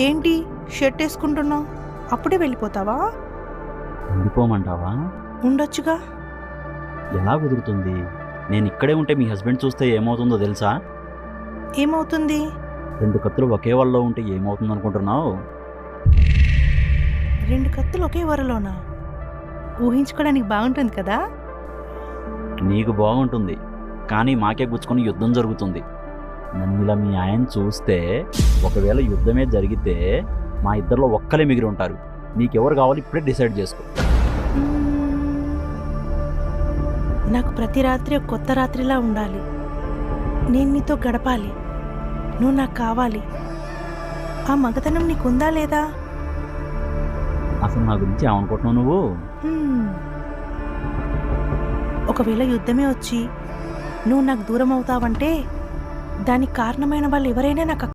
ఏంటి షర్ట్ వేసుకుంటున్నావు? అప్పుడే వెళ్ళిపోతావా? ఉండిపోమంటావా? ఉండొచ్చుగా. ఎలా కుదురుతుంది? నేను ఇక్కడే ఉంటే మీ హస్బెండ్ చూస్తే ఏమవుతుందో తెలుసా? ఏమవుతుంది? 2 కత్తులు ఒకే వాళ్ళలో ఉంటే ఏమవుతుంది అనుకుంటున్నావు? 2 కత్తులు ఒకే వరలోనా? ఊహించుకోవడానికి బాగుంటుంది కదా. నీకు బాగుంటుంది, కానీ మాకే గుచ్చుకొని యుద్ధం జరుగుతుంది. నన్ను ఇలా మీ ఆయన చూస్తే, ఒకవేళ యుద్ధమే జరిగితే మా ఇద్దరిలో ఒక్కలే మిగిలి ఉంటారు. నీకెవరు కావాలి ఇప్పుడే డిసైడ్ చేసుకో. నాకు ప్రతి రాత్రి ఒక కొత్త రాత్రిలా ఉండాలి. నేను నీతో గడపాలి. నువ్వు నాకు కావాలి. ఆ మగతనం నీకుందా లేదా? అసలు నా గురించి ఏమనుకుంటున్నావు నువ్వు? ఒకవేళ యుద్ధమే వచ్చి నువ్వు నాకు దూరం అవుతావంటే దానికి కారణమైన వాళ్ళు ఎవరైనా నాకు